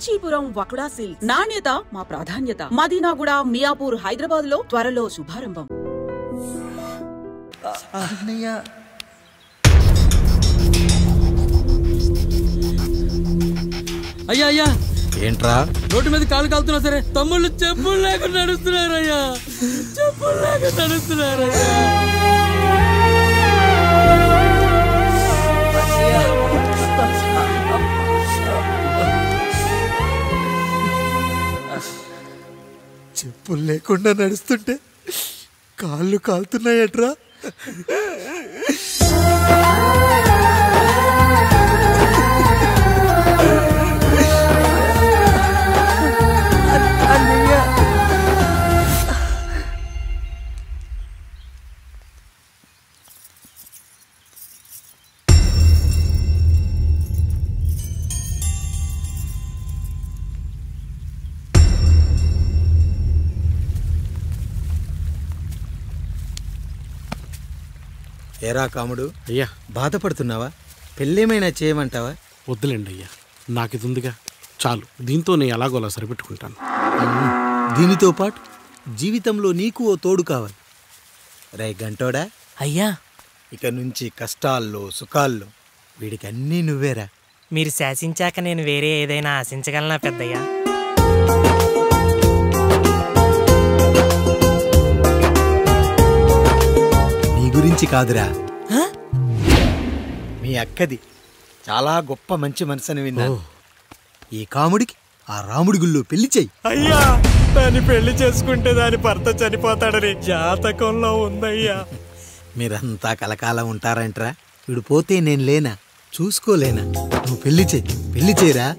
Kanchipuram వకుడా silks. నాణ్యత మా ప్రాధాన్యత. మదీనాగూడ, మియాపూర్, హైదరాబాద్ లో త్వరలో శుభారంభం. అయ్యా అయ్యా, ఏంట్రా రోడ్డు మీద కాలు కాలుతున్నా సరే తమ్ముళ్ళు చెప్పులు లేకుండా నడుస్తున్నారయ్యా, చెప్పులు లేకుండా నడుస్తున్నారయ్యా. చెప్పులు లేకుండా నడుస్తుంటే కాళ్ళు కాలుతున్నాయట్రా. ఏరా కాముడు, అయ్యా బాధపడుతున్నావా? పెళ్ళేమైనా చేయమంటావా? వద్దులేండి అయ్యా, నాకు ఇది ఉందిగా చాలు, దీంతో నేను ఎలాగోలా సరిపెట్టుకుంటాను. దీనితో పాటు జీవితంలో నీకు ఓ తోడు కావాలి. రే గంటోడా అయ్యా, ఇక నుంచి కష్టాల్లో సుఖాల్లో వీడికి అన్నీ నువ్వేరా. మీరు శాసించాక నేను వేరే ఏదైనా ఆశించగలనా పెద్దయ్యా? నీ గురించి కాదురా, మీ అక్కది చాలా గొప్ప మంచి మనసుని విన్నాను. ఈ కాముడికి ఆ రాముడి గుళ్ళో పెళ్లి చెయ్యి. అయ్యా, దాన్ని పెళ్లి చేసుకుంటే దాని భర్త చనిపోతాడని జాతకంలో ఉందయ్యా. మీరంతా కలకాలం ఉంటారంట్రా. వీడు పోతే నేను లేనా, చూసుకోలేనా? నువ్వు పెళ్లి చెయ్యి, పెళ్లి చేయరా.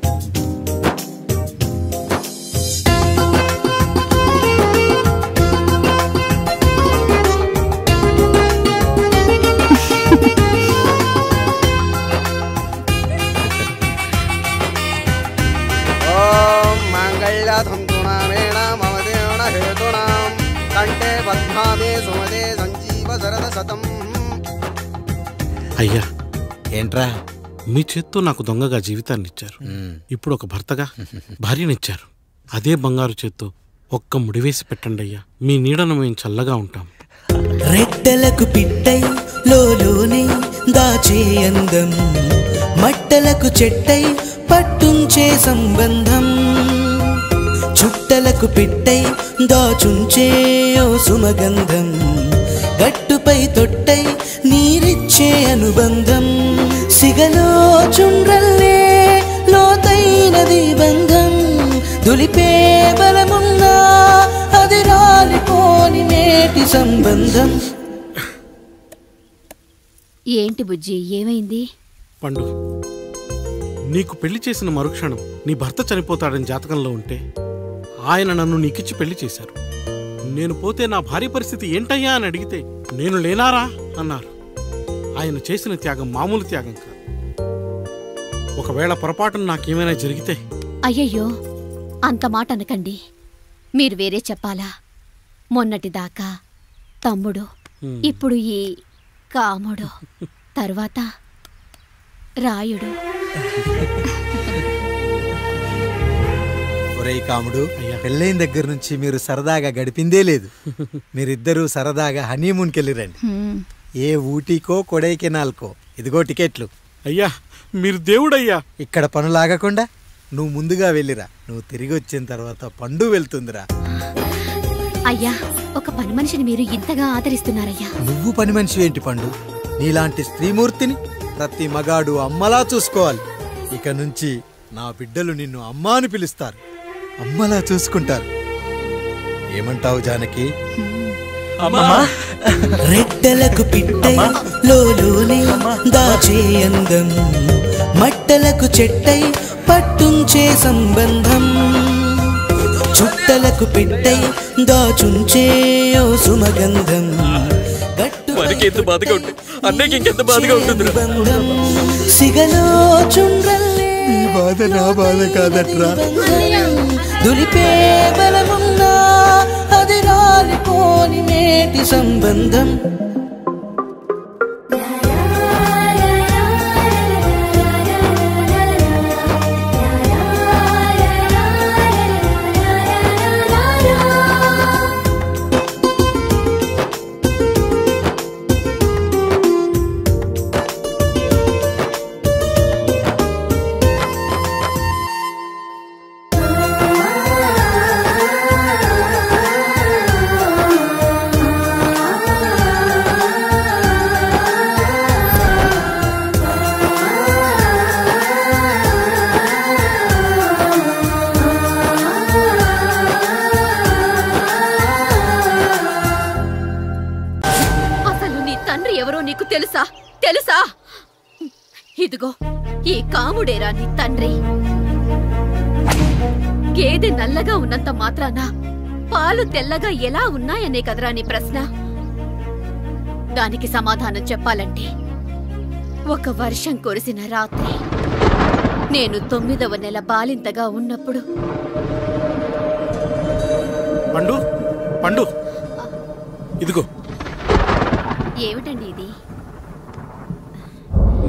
అయ్యా ఏంట్రా? మీ చేత్తో నాకు దొంగగా జీవితాన్ని ఇచ్చారు, ఇప్పుడు ఒక భర్తగా భార్యనిచ్చారు. అదే బంగారు చేత్తో ఒక్క ముడివేసి పెట్టండి అయ్యా, మీ నీడను మేము చల్లగా ఉంటాం. రెట్టలకు పిట్టై లోలోనే దాచే అందం, మట్టలకు చెట్టై పట్టుంచే సంబంధం, చుట్టలకు పిట్టై దాచుంచే ఓ సుమగంధం, గట్టుపై తొట్టై నీరిచ్చే అనుబంధం, సిగలో చుండ్రల్లే లోతైనది బంధం, దులిపే బలమున్నా అది రాలిపోని నేటి సంబంధం. ఏంటి బుజ్జి, ఏమైంది? పండు, నీకు పెళ్లి చేసిన మరుక్షణం నీ భర్త చనిపోతాడని జాతకంలో ఉంటే ఆయన నన్ను నీకిచ్చి పెళ్లి చేశారు. నేను పోతే నా భార్య పరిస్థితి ఏంటయ్యా అని అడిగితే నేను లేనారా అన్నారు. ఆయన చేసిన త్యాగం మామూలు త్యాగం కాదు. ఒకవేళ పొరపాటున నాకేమైనా జరిగితే? అయ్యయ్యో, అంత మాట అనకండి. మీరు వేరే చెప్పాలా? మొన్నటిదాకా తమ్ముడు, ఇప్పుడు ఈ కాముడు, తర్వాత రాయుడు. ఒరేయ్ కాముడు, పెళ్ళైన దగ్గర నుంచి మీరు సరదాగా గడిపిందే లేదు. మీరిద్దరూ సరదాగా హనీమూన్కి వెళ్ళిరండి. ఏ ఊటీకో కొడైకెనాల్కో. ఇదిగో టికెట్లు. అయ్యా మీరు దేవుడయ్యా. ఇక్కడ పనులాగకుండా నువ్వు ముందుగా వెళ్ళిరా. నువ్వు తిరిగి వచ్చిన తర్వాత పండు వెళ్తుందిరా. అయ్యా, ఒక పని మనిషిని మీరు ఇంతగా ఆదరిస్తున్నారయ్యా. నువ్వు పని మనిషి ఏంటి పండు? నీలాంటి స్త్రీమూర్తిని ప్రతి మగాడు అమ్మలా చూసుకోవాలి. ఇక నుంచి నా బిడ్డలు నిన్ను అమ్మా అని పిలుస్తారు, అమ్మలా చూసుకుంటారు. ఏమంటావు జానకి? రెట్టలకు పిట్టై లోలోనే దాచే అందం, మట్టలకు చెట్టై పట్టుంచే సంబంధం, చుట్టలకు పిట్టై దాచుంచే ఓ సుమగంధం, సిగలో చుండ్రల్లే బాధ నా బాధ కాదట్రా. దులిపే బలమున్నా అది రాలిపోని నేటి సంబంధం. తెలుసా తెలుసా? ఇదిగో ఈ కాముడేరా నీ తండ్రి. గేదె నల్లగా ఉన్నంత మాత్రాన పాలు తెల్లగా ఎలా ఉన్నాయనే కదరా నీ ప్రశ్న. దానికి సమాధానం చెప్పాలంటే ఒక వర్షం కురిసిన రాత్రి నేను 9వ నెల బాలింతగా ఉన్నప్పుడు. పండు పండు ఇదిగో. ఏమిటండి ఇది?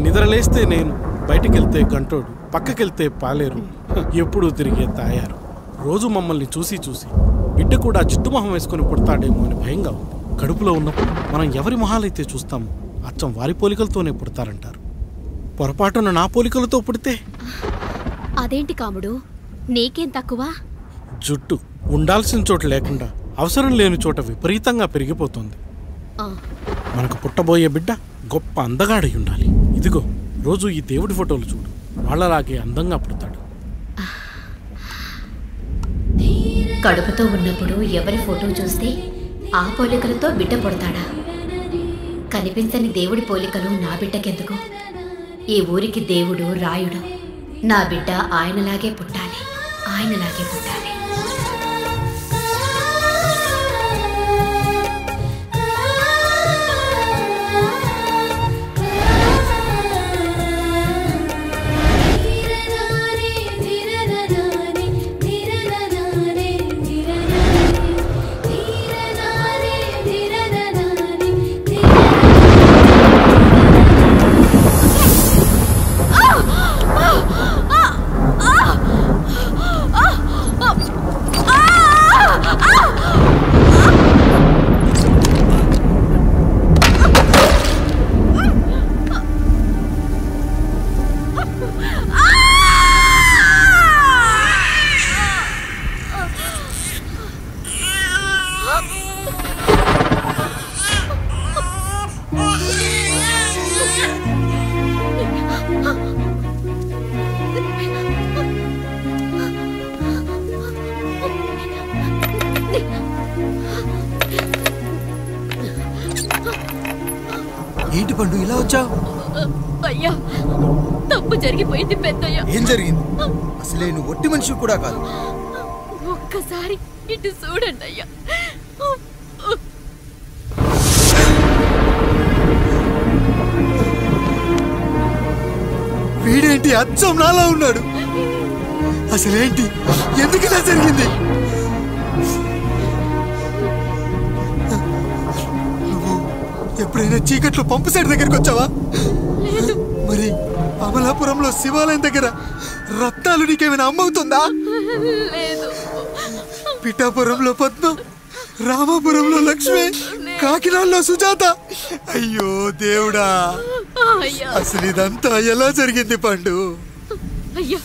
నిద్రలేస్తే నేను, బయటికెళ్తే గంటోడు, పక్కకెళ్తే పాలేరు, ఎప్పుడూ తిరిగే తాయారు. రోజు మమ్మల్ని చూసి చూసి బిడ్డ కూడా జిడ్డుమొహం వేసుకుని పుడతాడేమో అని భయంగా ఉంది. కడుపులో ఉన్నప్పుడు మనం ఎవరి మొహాలైతే చూస్తామో అచ్చం వారి పోలికలతోనే పుడతారంటారు. పొరపాటున నా పోలికలతో పుడితే? అదేంటి కాముడు, నీకేం తక్కువ? జుట్టు ఉండాల్సిన చోట లేకుండా అవసరం లేని చోట విపరీతంగా పెరిగిపోతుంది. మనకు పుట్టబోయే బిడ్డ గొప్ప అందగాడై ఉండాలి. ఇదిగో రోజు ఈ దేవుడి ఫోటోలు చూడు, వాళ్ళలాగే అందంగా పుడతాడు. కడుపుతో ఉన్నప్పుడు ఎవరి ఫోటో చూస్తే ఆ పోలికలతో బిడ్డ పుడతాడా? కనిపించని దేవుడి పోలికలు నా బిడ్డకెందుకు? ఈ ఊరికి దేవుడు రాయుడు. నా బిడ్డ ఆయనలాగే పుట్టాలి, ఆయనలాగే పుట్టాలి. ఏంటి పండు ఇలా వచ్చావు? అయ్యా, తప్పు జరిగిపోయింది పెద్దయ్యా. ఏం జరిగింది? అసలే నువ్వు ఒట్టి మనిషి కూడా కాదు. ఒక్కసారి ఇటు చూడండి అయ్యా. వీడేంటి అచ్చం నాలా ఉన్నాడు? అసలేంటి, ఎందుకు ఇలా జరిగింది? నువ్వు ఎప్పుడైనా చీకట్లో పంపు సైడ్ దగ్గరికి వచ్చావా? మరి అమలాపురంలో శివాలయం దగ్గర రత్నాలు నీకేమైనా అమ్మవుతుందా? పిఠాపురంలో పద్మ, రామాపురంలో లక్ష్మి, కాకినాడలో సుజాత. అయ్యో దేవుడా, అసలు ఇదంతా ఎలా జరిగింది పండు? అయ్యా,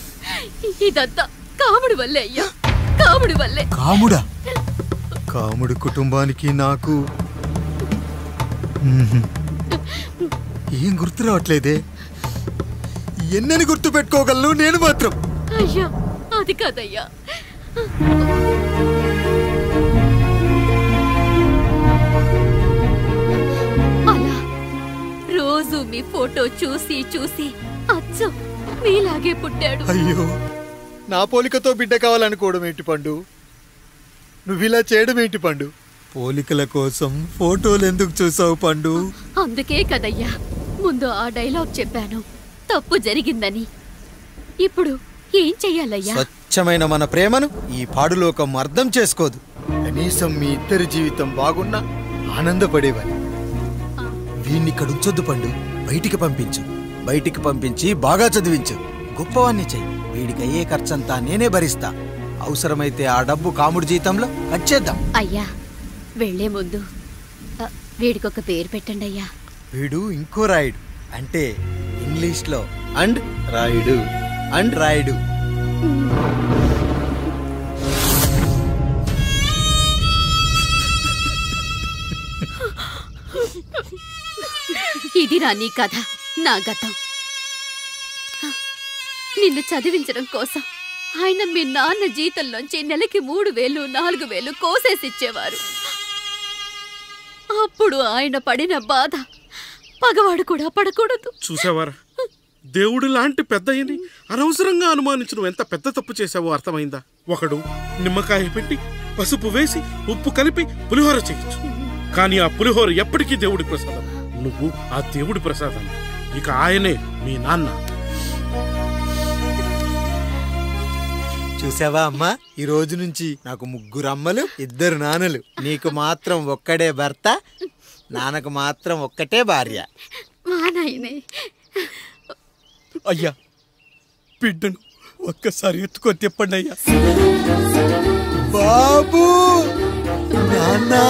ఇదంతా కాముడి వల్లే అయ్యా, కాముడి వల్లే. కాముడా? కాముడి కుటుంబానికి నాకు ఏం గుర్తు రావట్లేదే. ఎన్నని గుర్తు పెట్టుకోగలను నేను మాత్రం? అయ్యా, అది కాదయ్యా. అలా రోజు మీ ఫోటో చూసి చూసి అచ్చం మీలాగే పుట్టాడు. అయ్యో, నా పోలికతో బిడ్డ కావాలనుకోవడం ఏంటి పండు? నువ్విలా చేయడం ఏంటి పండు? పోలికల కోసం ఫోటోలు ఎందుకు చూసావు పండు? అందుకే కదయ్యా ముందు ఆ డైలాగ్ చెప్పాను, తప్పు జరిగిందని. ఇప్పుడు ఏం చెయ్యాలయ్యా? స్వచ్ఛమైన మన ప్రేమను ఈ పాడులోకం అర్థం చేసుకోదు. కనీసం మీ ఇద్దరి జీవితం బాగున్నా ఆనందపడేవాడి. వీణ్ణి ఇక్కడ ఉంచొద్దు పండు, బయటికి పంపించు. బయటికి పంపించి బాగా చదివించు, గొప్పవాణ్ణి చెయ్యి. వీడికి అయ్యే ఖర్చంతా నేనే భరిస్తా. అవసరమైతే ఆ డబ్బు కాముడి జీతంలో వచ్చేద్దాం. అయ్యా, వెళ్లే ముందు వీడికొక పేరు పెట్టండి అయ్యా. వీడు ఇంకో రాయుడు, అంటే ఇంగ్లీష్ లో అండ్ రాయుడు, అండ్ రాయుడు. ఇది రా నీ కథ, నా గతం. నిన్ను చదివించడం కోసం ఆయన మీ నాన్న జీతంలోంచి నెలకి 3000, 4000 కోసేసిచ్చేవారు. అప్పుడు ఆయన పడిన బాధ పగవాడు కూడా పడకూడదు. చూసావారా, దేవుడు లాంటి పెద్దయ్యని అనవసరంగా అనుమానించడం ఎంత పెద్ద తప్పు చేశావో అర్థమైందా? ఒకడు నిమ్మకాయ పెట్టి పసుపు వేసి ఉప్పు కలిపి పులిహోర చేయొచ్చు, కానీ ఆ పులిహోర ఎప్పటికీ దేవుడి ప్రసాదం. నువ్వు ఆ దేవుడి ప్రసాదం. ఇక ఆయనే మీ నాన్న. చూసావా అమ్మా, ఈ రోజు నుంచి నాకు 3 అమ్మలు 2 నాన్నలు. నీకు మాత్రం ఒక్కడే భర్త, నాన్నకు మాత్రం ఒక్కటే భార్య. మా నాయనే. అయ్యా, బిడ్డను ఒక్కసారి ఎత్తుకొని తిప్పండి అయ్యా. బాబు, నాన్నా,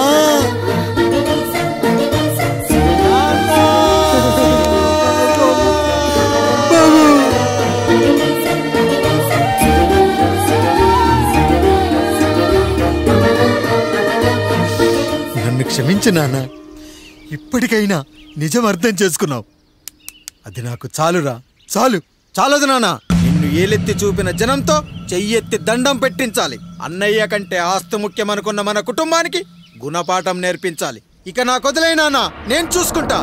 నన్ను క్షమించు నాన్న. ఇప్పటికైనా నిజం అర్థం చేసుకున్నావు. అది నాకు చాలురా, చాలదు నాన్న. నిన్ను ఏలెత్తి చూపిన జనంతో చెయ్యెత్తి దండం పెట్టించాలి. అన్నయ్య కంటే ఆస్తి ముఖ్యమనుకున్న మన కుటుంబానికి గుణపాఠం నేర్పించాలి. ఇక నాకు వదిలే నాన్న, నేను చూసుకుంటా.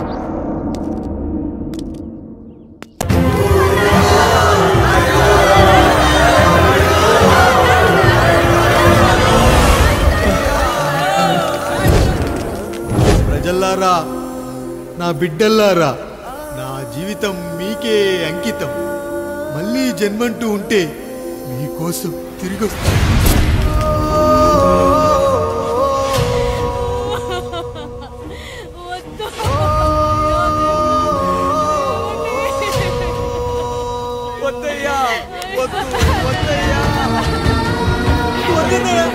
ప్రజల్లారా, నా బిడ్డల్లారా, నా జీవితం మీకే అంకితం. మళ్ళీ జన్మంటూ ఉంటే మీకోసం తిరిగి వస్తా. వద్దయ్యా, వద్దయ్యా, వద్దయ్యా.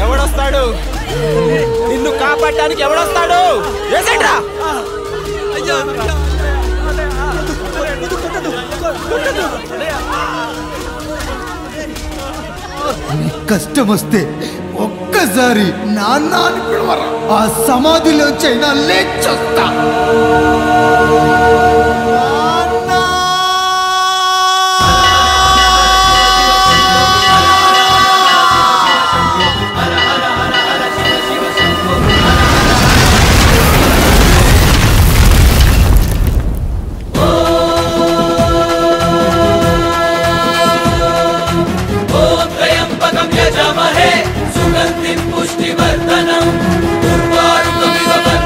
ఎవడొస్తాడు? నిన్ను కాపాడడానికి ఎవడొస్తాడు? కష్టం వస్తే ఒక్కసారి నాన్న అని పిలవరా, ఆ సమాధిలోంచైనా లేచొస్తా.